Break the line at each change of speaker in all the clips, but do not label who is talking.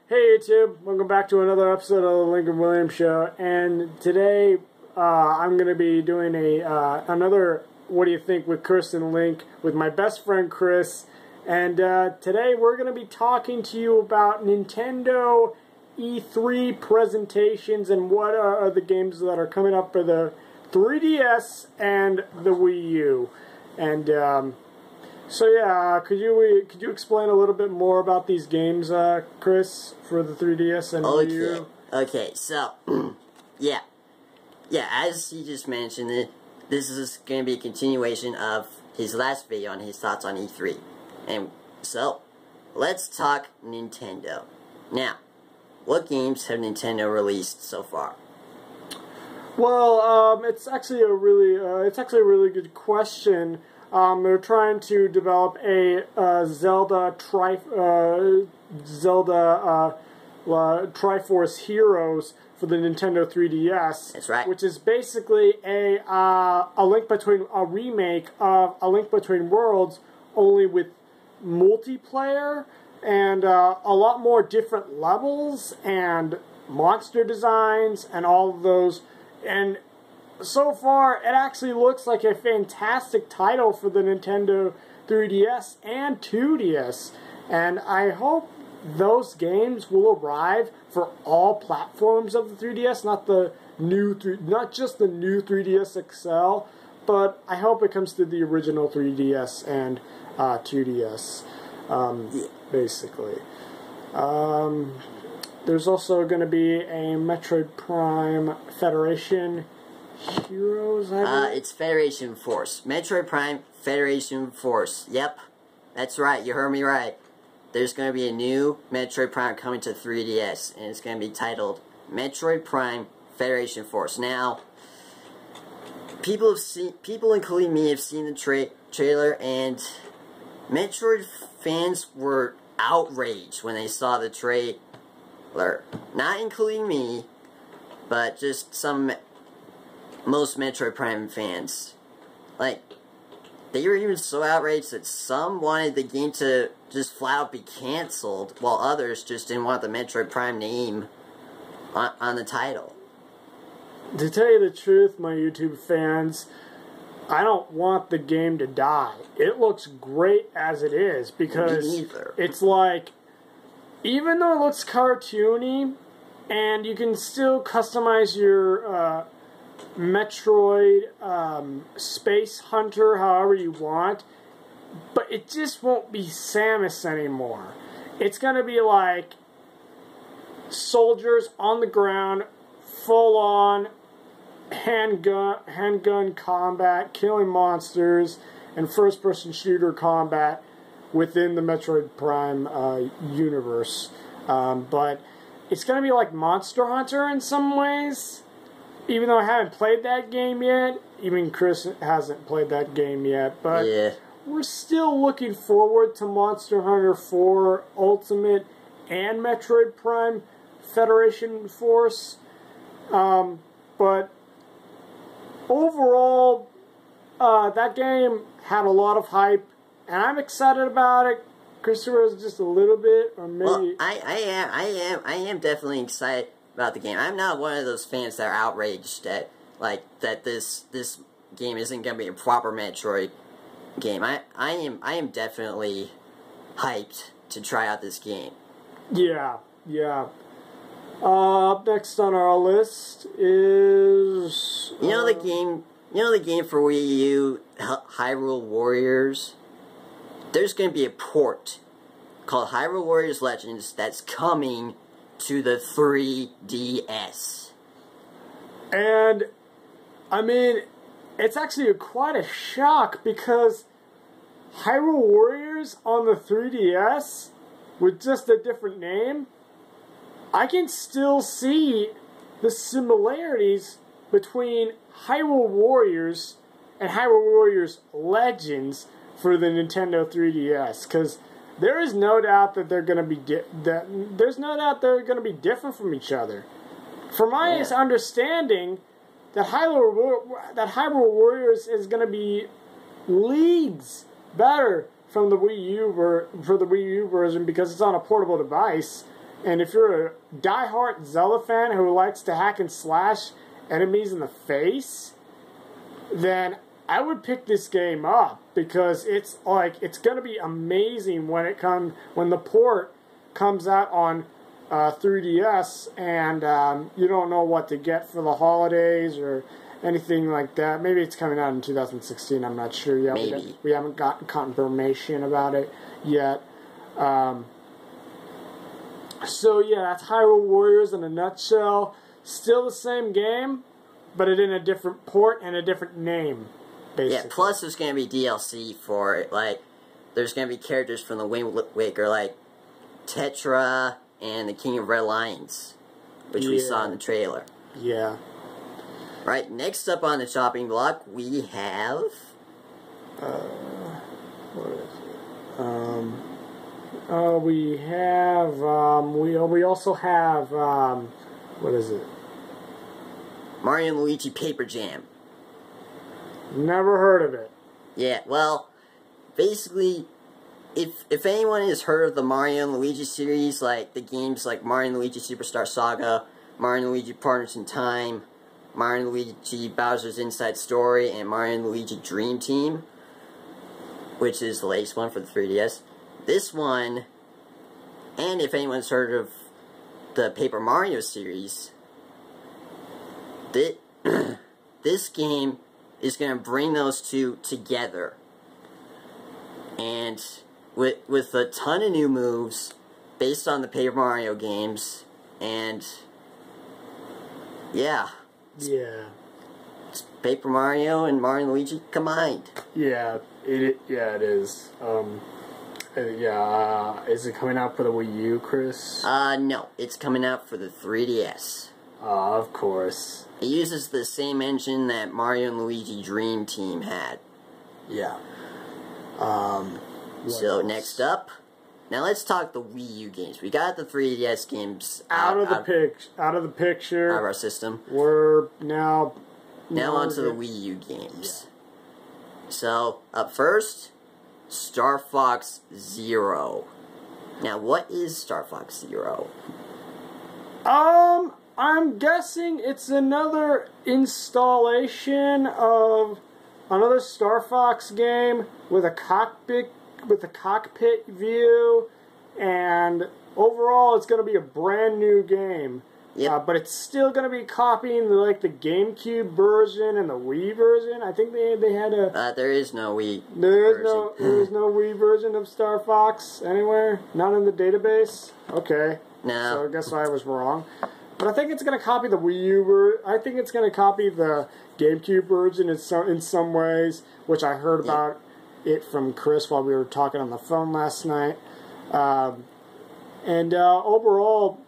Hey YouTube, welcome back to another episode of the Lincoln Williams Show, and today I'm going to be doing another What Do You Think with Chris and Link with my best friend Chris, and today we're going to be talking to you about Nintendo E3 presentations and what are the games that are coming up for the 3DS and the Wii U, and so yeah, could you explain a little bit more about these games, Chris, for the 3DS and Wii U?
Okay, so yeah, as he just mentioned, this is going to be a continuation of his last video on his thoughts on E3, and so let's talk Nintendo. Now, what games have Nintendo released so far?
Well, it's actually a really good question. They're trying to develop a Zelda Triforce Heroes for the Nintendo 3DS.
That's right.
Which is basically a remake of A Link Between Worlds, only with multiplayer and a lot more different levels and monster designs and all of those. And so far, it actually looks like a fantastic title for the Nintendo 3DS and 2DS. And I hope those games will arrive for all platforms of the 3DS, not just the new 3DS XL, but I hope it comes to the original 3DS and 2DS, basically. There's also going to be a Metroid Prime Federation Heroes, I believe?
It's Federation Force. Metroid Prime Federation Force. Yep, that's right, you heard me right. There's going to be a new Metroid Prime coming to 3DS, and it's going to be titled Metroid Prime Federation Force. Now, people including me have seen the trailer, and Metroid fans were outraged when they saw the trailer. Not including me, but just most Metroid Prime fans. Like, they were even so outraged that some wanted the game to just flat out be cancelled, while others just didn't want the Metroid Prime name on the title.
To tell you the truth, my YouTube fans, I don't want the game to die. It looks great as it is, because it's like, even though it looks cartoony, and you can still customize your Metroid Space Hunter however you want, but it just won't be Samus anymore. It's going to be like soldiers on the ground, full on handgun combat, killing monsters, and first person shooter combat within the Metroid Prime universe. But it's going to be like Monster Hunter in some ways. Even though I haven't played that game yet, even Chris hasn't played that game yet, but yeah, we're still looking forward to Monster Hunter 4 Ultimate and Metroid Prime Federation Force. But overall, that game had a lot of hype, and I'm excited about it. Christopher is just a little bit, or maybe.
Well, I am definitely excited about the game. I'm not one of those fans that are outraged that this game isn't gonna be a proper Metroid game. I am definitely hyped to try out this game.
Yeah. Up next on our list is
you know the game for Wii U, Hyrule Warriors. There's gonna be a port called Hyrule Warriors Legends that's coming to the 3DS.
And, I mean, it's actually quite a shock, because Hyrule Warriors on the 3DS, with just a different name, I can still see the similarities between Hyrule Warriors and Hyrule Warriors Legends for the Nintendo 3DS, because there is no doubt that they're going to be different from each other. From my understanding, that Hyrule Warriors is going to be leagues better from the Wii U version, because it's on a portable device, And if you're a diehard Zelda fan who likes to hack and slash enemies in the face, then I would pick this game up, because it's going to be amazing when the port comes out on 3DS, and you don't know what to get for the holidays or anything like that. Maybe it's coming out in 2016. I'm not sure yet.
Maybe.
We haven't gotten confirmation about it yet. So yeah, that's Hyrule Warriors in a nutshell. Still the same game, but it in a different port and a different name, basically.
Yeah, plus there's going to be DLC for it. Like, there's going to be characters from the Wind Waker, like Tetra and the King of Red Lions, which we saw in the trailer.
Yeah.
Right, next up on the chopping block, we have...
What is it? We also have, what is it?
Mario and Luigi Paper Jam.
Never heard of it.
Yeah, well, basically, if anyone has heard of the Mario and Luigi series, like the games like Mario and Luigi Superstar Saga, Mario and Luigi Partners in Time, Mario and Luigi Bowser's Inside Story, and Mario and Luigi Dream Team, which is the latest one for the 3DS. This one, and if anyone's heard of the Paper Mario series, this game is going to bring those two together. And with a ton of new moves based on the Paper Mario games, and yeah.
Yeah.
It's Paper Mario and Mario and Luigi combined.
Yeah, it is. Is it coming out for the Wii U, Chris?
No. It's coming out for the 3DS.
Of course.
It uses the same engine that Mario and Luigi Dream Team had.
Yeah.
So, next up, now let's talk the Wii U games. We got the 3DS games
out of the picture.
Out of our system.
We're now
onto the Wii U games. Yeah. So, up first, Star Fox Zero. Now, what is Star Fox Zero?
I'm guessing it's another installation of another Star Fox game with a cockpit view, and overall it's going to be a brand new game.
Yep.
But it's still going to be copying the GameCube version and the Wii version. I think they had a...
there is no Wii
There
version.
is no Wii version of Star Fox anywhere? Not in the database? Okay.
No.
So I guess I was wrong. But I think it's going to copy the Wii U I think it's going to copy the GameCube version in some ways, which I heard about it from Chris while we were talking on the phone last night. Overall,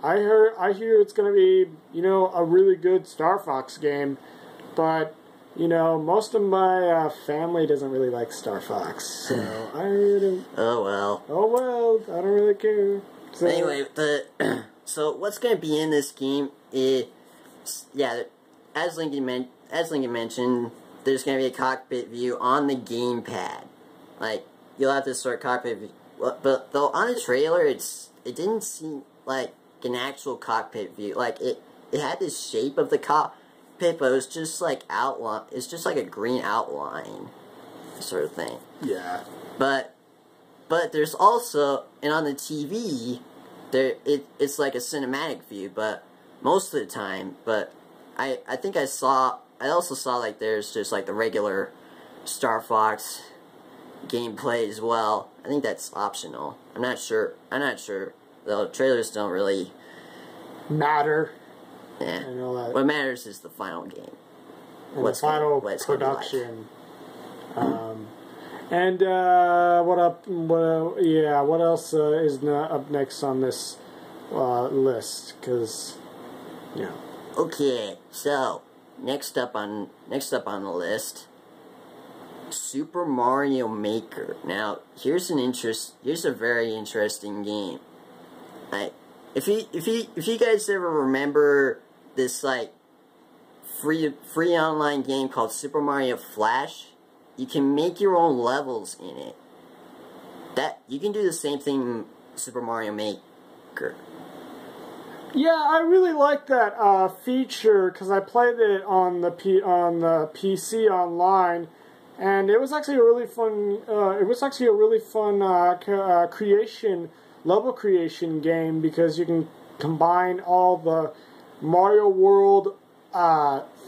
I hear it's going to be, a really good Star Fox game, but, most of my family doesn't really like Star Fox, so I really...
Oh well,
I don't really care. So,
anyway, so what's going to be in this game is, as Lincoln mentioned, there's going to be a cockpit view on the gamepad. Like, you'll have this sort of cockpit view, but though on the trailer, it didn't seem like an actual cockpit view. Like, it had this shape of the cockpit, but it was just like outline. It's just like a green outline, sort of thing.
Yeah.
But there's also, and on the TV, it's like a cinematic view, but most of the time. But I also saw like there's just like the regular Star Fox gameplay as well. I think that's optional. I'm not sure. The trailers don't really
matter.
Yeah.
I know that.
What matters is the final game.
And the final production. What else is up next on this list? Because,
Okay, so next up on the list, Super Mario Maker. Now, here's a very interesting game. If you guys ever remember this like free online game called Super Mario Flash, you can make your own levels in it. You can do the same thing in Super Mario Maker.
Yeah, I really like that feature because I played it on the PC online, and it was actually a really fun. Level creation game because you can combine all the Mario World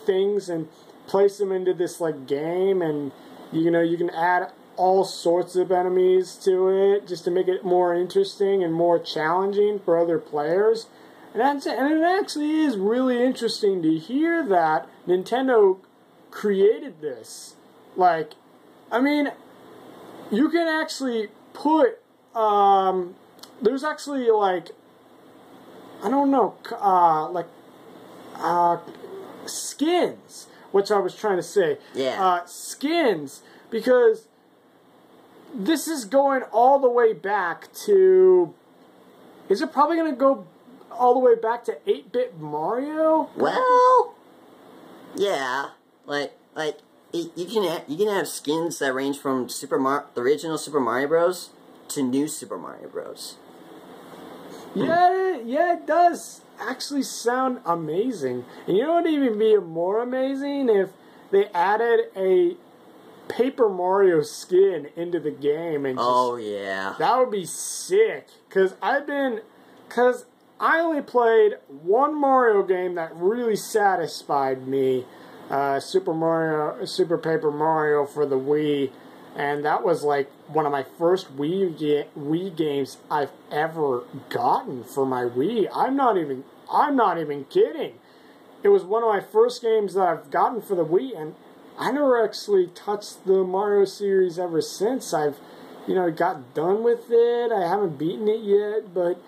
things and place them into this like game, and you can add all sorts of enemies to it just to make it more interesting and more challenging for other players. And it actually is really interesting to hear that Nintendo created this. Like, I mean, you can actually put, there's actually like, I don't know, skins, which I was trying to say.
Yeah.
Skins, because this is going all the way back to, is it probably going to go all the way back to 8-bit Mario?
Well, yeah, you can have skins that range from the original Super Mario Bros. To new Super Mario Bros.
Yeah, it does actually sound amazing. And you know what would even be more amazing if they added a Paper Mario skin into the game and
yeah,
that would be sick. Cause I only played one Mario game that really satisfied me, Super Paper Mario for the Wii, and that was like one of my first Wii games I've ever gotten for my Wii. I'm not even kidding. It was one of my first games that I've gotten for the Wii, and I never actually touched the Mario series ever since. I've, got done with it. I haven't beaten it yet, but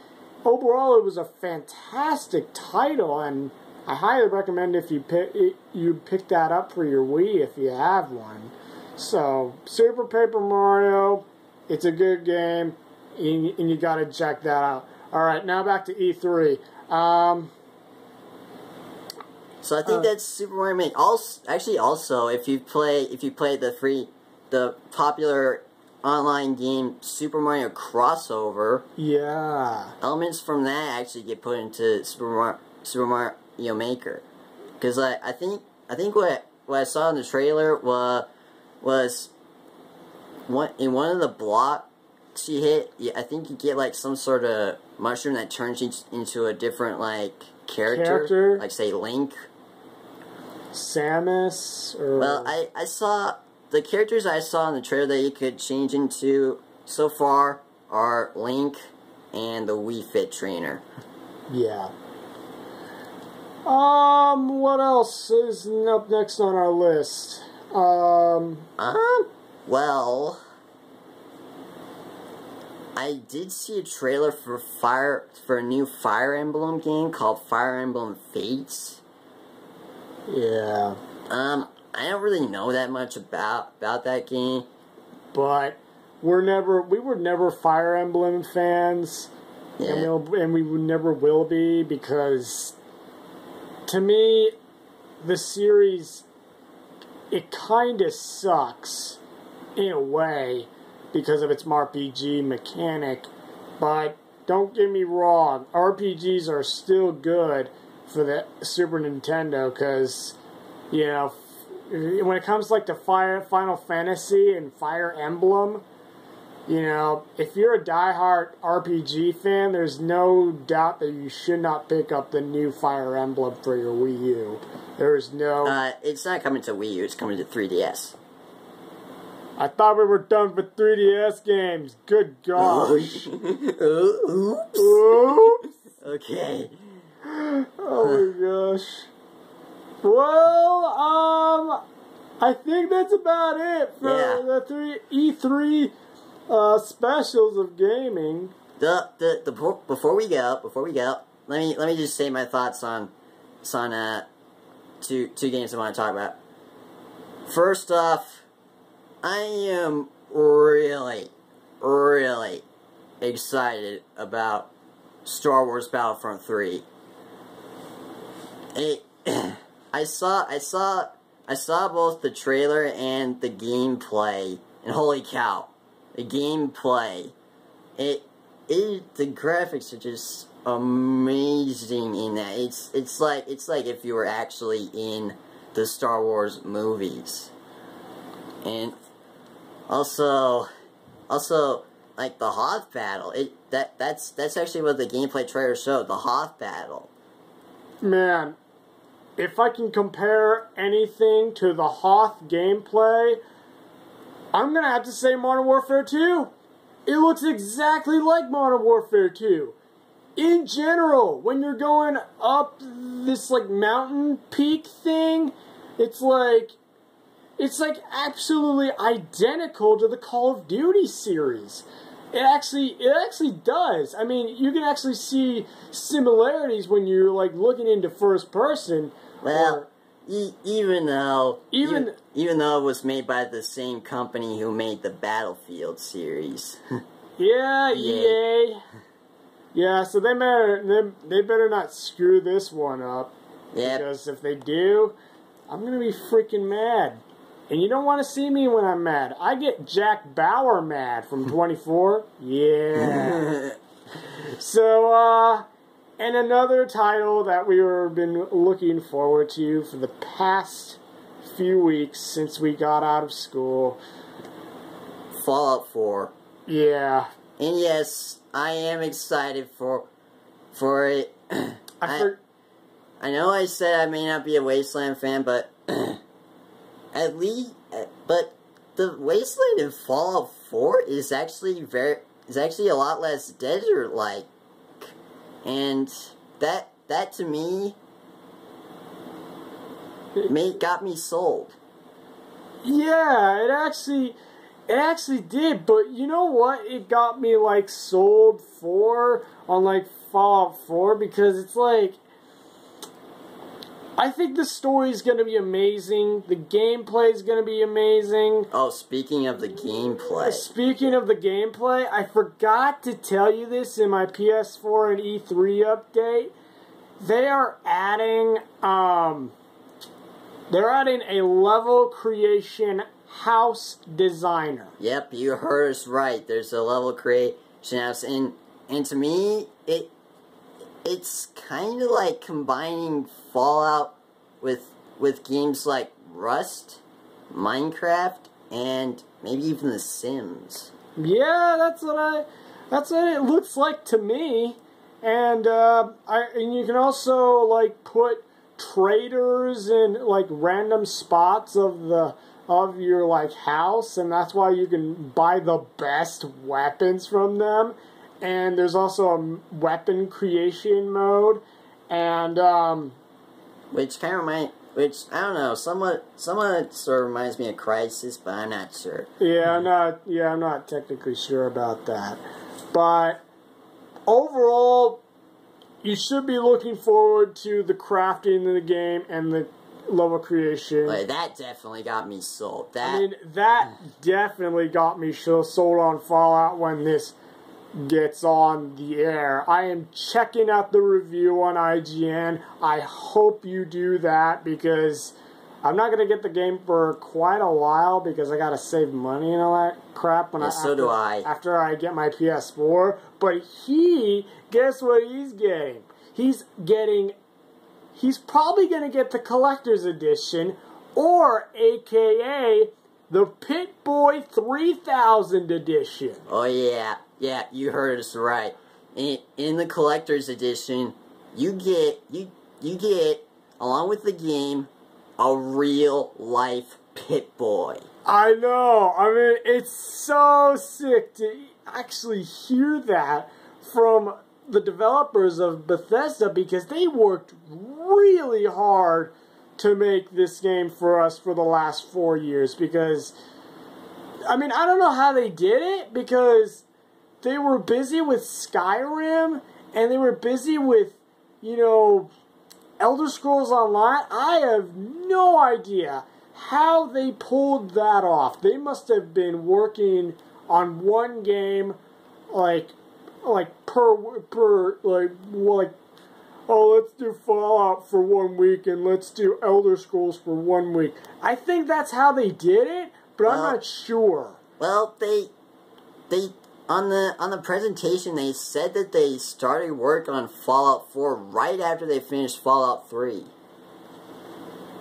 overall, it was a fantastic title, and I highly recommend if you pick that up for your Wii if you have one. So, Super Paper Mario, it's a good game, and you gotta check that out. Alright, now back to E3.
So I think that's Super Mario Maker. Also, if you play the popular online game Super Mario Crossover,
yeah,
elements from that actually get put into Super Mario Maker. Because I think what I saw in the trailer was in one of the blocks you hit. I think you get like some sort of mushroom that turns into a different like character, like say Link,
Samus, or...
Well, I saw the characters I saw in the trailer that you could change into so far are Link and the Wii Fit trainer.
Yeah. What else is up next on our list?
Well, I did see a trailer for a new Fire Emblem game called Fire Emblem Fates.
Yeah.
I don't really know that much about that game,
but we were never Fire Emblem fans,
yeah.
and we never will be, because to me, the series, it kind of sucks in a way because of its RPG mechanic. But don't get me wrong, RPGs are still good for the Super Nintendo, because when it comes like to Final Fantasy and Fire Emblem, if you're a diehard RPG fan, there's no doubt that you should not pick up the new Fire Emblem for your Wii U. There's no...
it's not coming to Wii U, it's coming to 3DS.
I thought we were done with 3DS games. Good gosh.
Oops.
Oops.
Okay.
Oh my gosh. Well, I think that's about it for the E3 specials of gaming.
Before we go, let me just say my thoughts on two games I want to talk about. First off, I am really excited about Star Wars Battlefront 3. I saw both the trailer and the gameplay, and holy cow, the gameplay! The graphics are just amazing in that. It's like if you were actually in the Star Wars movies. And also like the Hoth battle. That's actually what the gameplay trailer showed, the Hoth battle.
Man, if I can compare anything to the Hoth gameplay, I'm gonna have to say Modern Warfare 2. It looks exactly like Modern Warfare 2. In general, when you're going up this like mountain peak thing, it's like absolutely identical to the Call of Duty series. It actually does. I mean, you can actually see similarities when you're like looking into first person.
Well, even though it was made by the same company who made the Battlefield series.
Yeah, EA. Yeah, so they better not screw this one up.
Yeah.
Because if they do, I'm gonna be freaking mad. And you don't want to see me when I'm mad. I get Jack Bauer mad from 24. Yeah. So, and another title that we've been looking forward to for the past few weeks since we got out of school.
Fallout 4.
Yeah.
And yes, I am excited for it. I know I said I may not be a Wasteland fan, but but the Wasteland in Fallout 4 is actually a lot less desert-like, and that to me got me sold.
Yeah, it actually did, but you know what? It got me like sold for on like Fallout 4 because it's like I think the story is going to be amazing. The gameplay is going to be amazing.
Oh, speaking of the gameplay.
Speaking of the gameplay, I forgot to tell you this in my PS4 and E3 update. They are adding a level creation house designer.
Yep, you heard us right. There's a level creation house, and to me, it's kind of like combining Fallout with games like Rust, Minecraft, and maybe even The Sims.
Yeah, that's what it looks like to me. And and you can also like put traders in like random spots of your like house, and that's why you can buy the best weapons from them. And there's also a weapon creation mode, and
which I don't know, somewhat sort of reminds me of Crysis, but I'm not sure.
Yeah, I'm not technically sure about that, but overall, you should be looking forward to the crafting in the game and the level creation.
Like, that definitely got me sold.
That definitely got me sold on Fallout when this gets on the air. I am checking out the review on IGN. I hope you do that because I'm not going to get the game for quite a while because I got to save money and all that crap after I get my PS4. But guess what he's getting? He's probably going to get the collector's edition, or AKA the Pip-Boy 3000 edition.
Oh yeah, you heard us right. In the collector's edition, you get along with the game a real life Pip-Boy.
I know. I mean, it's so sick to actually hear that from the developers of Bethesda because they worked really hard to make this game for us for the last 4 years because, I mean, I don't know how they did it because they were busy with Skyrim and they were busy with, Elder Scrolls Online. I have no idea how they pulled that off. They must have been working on one game let's do Fallout for 1 week and let's do Elder Scrolls for 1 week. I think that's how they did it, but I'm not sure.
Well, they on the presentation, they said that they started work on Fallout 4 right after they finished Fallout 3.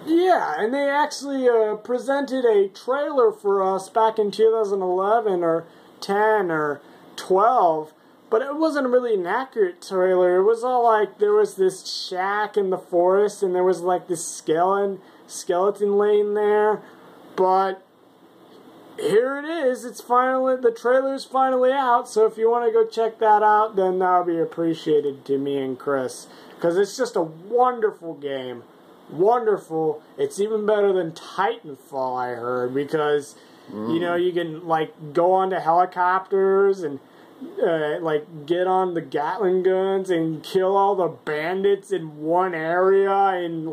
Yeah, and they actually presented a trailer for us back in 2011 or 10 or 12, but it wasn't really an accurate trailer. It was all like there was this shack in the forest and there was like this skeleton laying there, but here it is. It's finally, the trailer's finally out, so if you want to go check that out, then that'll be appreciated to me and Chris, because it's just a wonderful game. Wonderful. It's even better than Titanfall, I heard, because you know, you can like go onto helicopters and like get on the Gatling guns and kill all the bandits in one area in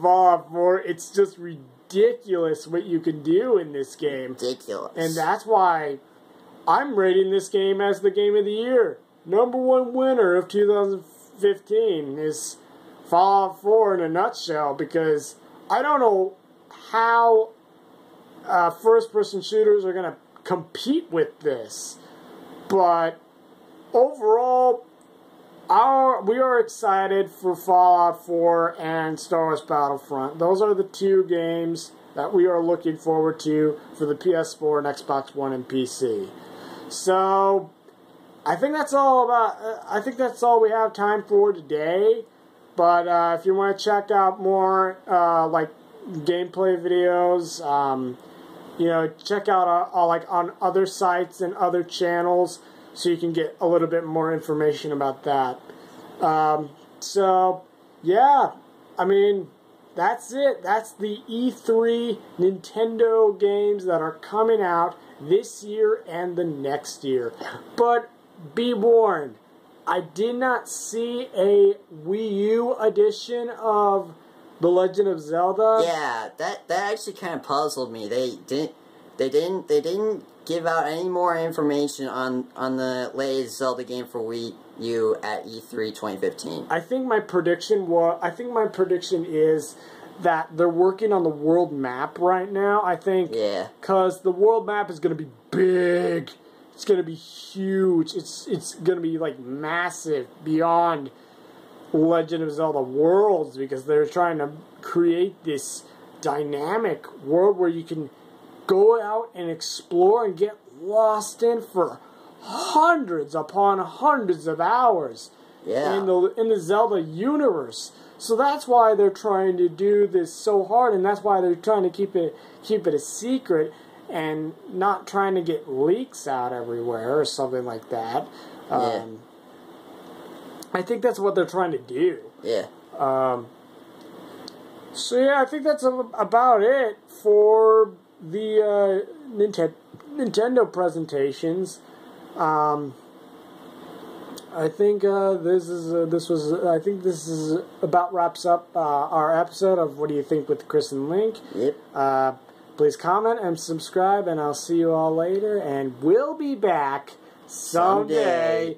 Fallout 4. It's just ridiculous what you can do in this game.
Ridiculous.
And that's why I'm rating this game as the game of the year. #1 winner of 2015 is Fallout 4 in a nutshell, because I don't know how first-person shooters are going to compete with this, but overall, we are excited for Fallout 4 and Star Wars Battlefront. Those are the two games that we are looking forward to for the PS4 and Xbox One and PC. So, I think that's all we have time for today. But if you want to check out more like gameplay videos, you know, check out on other sites and other channels, so you can get a little bit more information about that. So yeah, I mean, that's it. That's the E3 Nintendo games that are coming out this year and the next year. But be warned, I did not see a Wii U edition of The Legend of Zelda.
Yeah, that actually kind of puzzled me. They didn't give out any more information on the latest Zelda game for Wii U at E3 2015.
I think my prediction is that they're working on the world map right now. I think,
yeah,
because the world map is going to be big. It's going to be huge. It's going to be like massive beyond Legend of Zelda Worlds, because they're trying to create this dynamic world where you can go out and explore and get lost in for hundreds upon hundreds of hours in the Zelda universe. So that's why they're trying to do this so hard, and that's why they're trying to keep it a secret and not trying to get leaks out everywhere or something like that. I think that's what they're trying to do.
Yeah.
So yeah, I think that's about it for the Nintendo presentations. I think this about wraps up our episode of What Do You Think with Chris and Link.
Yep.
Please comment and subscribe, and I'll see you all later. And we'll be back someday.